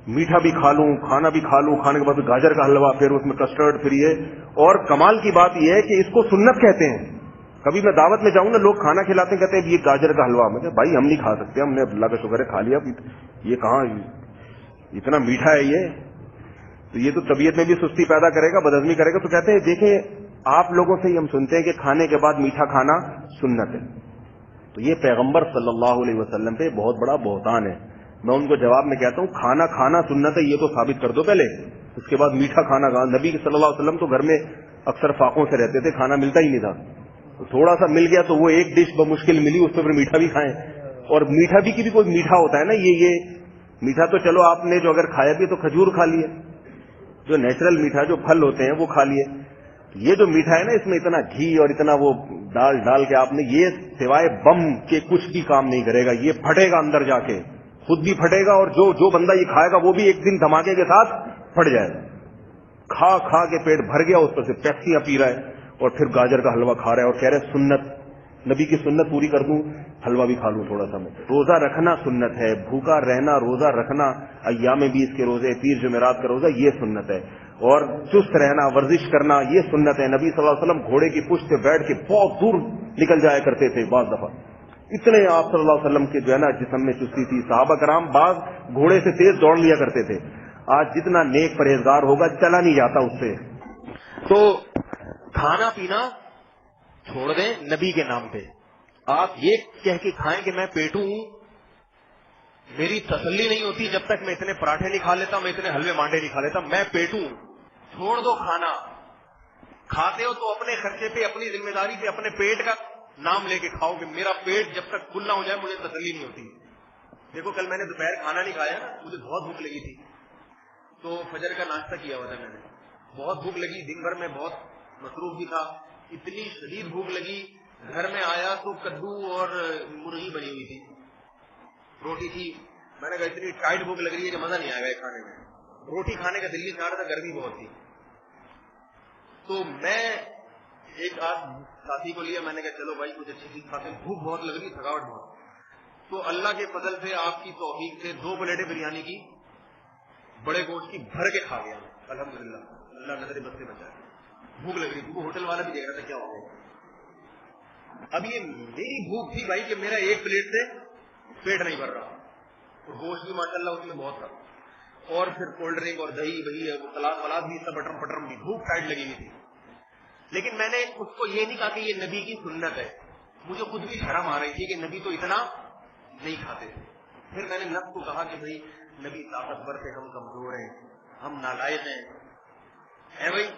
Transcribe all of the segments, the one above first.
میٹھا بھی کھا لوں, کھانا بھی کھا لوں, کھانے کے بعد گاجر کا حلوہ, پھر اس میں کسٹرڈ, پھر یہ. اور کمال کی بات یہ ہے کہ اس کو سنت کہتے ہیں. کبھی میں دعوت میں جاؤں نا, لوگ کھانا کھلاتے ہیں, کہتے ہیں یہ گاجر کا حلوہ. میں بھائی ہم نہیں کھا سکتے, ہم نے اللہ کا شکر ہے کھا لیا, یہ کہاں اتنا میٹھا ہے یہ, تو یہ تو طبیعت میں بھی سستی پیدا کرے گا, بدہضمی کرے گا. تو کہتے ہیں دیکھیں آپ لوگوں سے ہی ہم سنتے ہیں کہ کھانے کے بعد میٹھا کھانا سنت ہے. تو یہ پیغمبر صلی اللہ علیہ وسلم پہ بہت بڑا بہتان ہے. میں ان کو جواب میں کہتا ہوں کھانا کھانا سنت ہے, یہ تو ثابت کر دو پہلے, اس کے بعد میٹھا کھانا. نبی صلی اللہ علیہ وسلم تو گھر میں اکثر فاقوں سے رہتے تھے, کھانا ملتا ہی نہیں تھا. تھوڑا سا مل گیا تو وہ ایک ڈش بمشکل ملی, اس پہ پھر میٹھا بھی کھائیں. اور میٹھا بھی کی بھی کوئی میٹھا ہوتا ہے نا, یہ میٹھا تو چلو آپ نے جو اگر کھایا بھی تو کھجور کھا لیے, جو نیچرل میٹھا جو پھل ہوتے ہیں وہ کھا لیے. یہ جو میٹھا ہے نا, اس میں اتنا گھی اور اتنا وہ ڈال کے آپ نے, یہ سوائے بم کے کچھ بھی کام نہیں کرے گا. یہ پھٹے گا اندر جا کے, خود بھی پھٹے گا, اور جو بندہ یہ کھائے گا وہ بھی ایک دن دھماکے کے ساتھ پھٹ جائے گا. کھا کھا کے پیٹ بھر گیا, اس پر سے پیپسیاں پی رہا ہے اور پھر گاجر کا حلوہ کھا رہا ہے اور کہہ رہے سنت, نبی کی سنت پوری کر دوں, حلوہ بھی کھا لوں تھوڑا سا میں. روزہ رکھنا سنت ہے, بھوکا رہنا, روزہ رکھنا, ایام 20 کے روزے, پیر جمعرات کا روزہ, یہ سنت ہے. اور چست رہنا, ورزش کرنا, یہ سنت ہے. نبی صلی اللہ علیہ وسلم گھوڑے کی پشت پہ بیٹھ کے بہت دور نکل جایا کرتے تھے بعض دفعہ, اتنے آپ صلی اللہ علیہ وسلم کے جو ہے نا جسم میں چستی تھی. صحابہ کرام بعض گھوڑے سے تیز دوڑ لیا کرتے تھے. آج جتنا نیک پرہیزگار ہوگا چلا نہیں جاتا اس سے. تو کھانا پینا چھوڑ دیں نبی کے نام پہ. آپ یہ کہہ کے کھائیں کہ میں پیٹوں ہوں, میری تسلی نہیں ہوتی جب تک میں اتنے پراٹھے نہیں کھا لیتا, میں اتنے حلوے مانڈے نہیں کھا لیتا, میں پیٹوں. چھوڑ دو کھانا. کھاتے ہو تو اپنے خرچے پہ, اپنی ذمہ داری پہ, اپنے پیٹ کا نام لے کے کھاؤ کہ میرا پیٹ جب تک فل نہ ہو جائے مجھے تسلی نہیں ہوتی. دیکھو کل میں نے دوپہر کھانا نہیں کھایا, مجھے بہت بھوک لگی تھی, تو فجر کا ناشتہ کیا ہوا تھا میں نے. بہت بھوک لگی, دن بھر میں بہت مصروف بھی تھا, اتنی شدید بھوک لگی. گھر میں آیا تو کدو اور مرغی بنی ہوئی تھی, روٹی تھی. میں نے کہا اتنی ٹائٹ بھوک لگ رہی ہے کہ مزہ نہیں آئے گا کھانے میں, روٹی کھانے کا دل نہیں چاہ رہا تھا, گرمی بہت تھی. تو میں ایک آدھ ساتھی کو لیا, میں نے کہا چلو بھائی کچھ اچھی چیز کھاتے ہیں, بھوک بہت لگ رہی, تھکاوٹ بہت. تو اللہ کے فضل سے, آپ کی توفیق سے 2 پلیٹیں بریانی کی, بڑے گوشت کی, بھر کے کھا گیا الحمدللہ. اللہ نظر بس سے بچا. بھوک لگ رہی تھی, ہوٹل والا بھی دیکھ رہا تھا کیا ہو گیا. اب یہ میری بھوک تھی بھائی کہ میرا ایک پلیٹ سے پیٹ نہیں بھر رہا, اور گوشت بھی ماشاءاللہ اس میں بہت تھا, اور پھر کولڈ ڈرنک اور دہی وہی سلاد ولاد بھی, سب بٹر پٹر بھی, بھوک ٹائٹ لگی ہوئی تھی. لیکن میں نے اس کو یہ نہیں کہا کہ یہ نبی کی سنت ہے, مجھے خود بھی شرم آ رہی تھی کہ نبی تو اتنا نہیں کھاتے تھے. پھر میں نے نفس کو کہا کہ بھائی نبی طاقتور تھے, ہم کمزور ہیں, ہم نالائق ہیں. ہے بھائی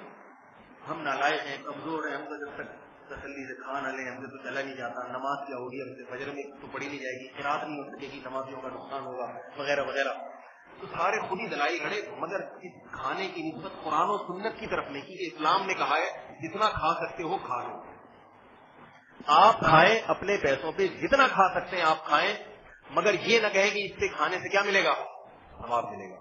ہم نالائق ہیں, کمزور ہیں, ہم کو جب تک تسلی سے کھا نہ لیں ہم سے تو چلا نہیں جاتا. نماز کیا ہوگی, ہم سے فجر میں تو پڑھی نہیں جائے گی, قرات نہیں ہو سکے گی, نمازیوں کا نقصان ہوگا, وغیرہ وغیرہ. تو سارے خود ہی دلائی کھڑے, مگر اس کھانے کی نسبت قرآن و سنت کی طرف نہیں کی کہ اسلام نے کہا ہے جتنا کھا سکتے ہو کھا لو. آپ کھائیں اپنے پیسوں پہ, جتنا کھا سکتے ہیں آپ کھائیں, مگر یہ نہ کہیں کہ اس سے کھانے سے کیا ملے گا, ثواب ملے گا.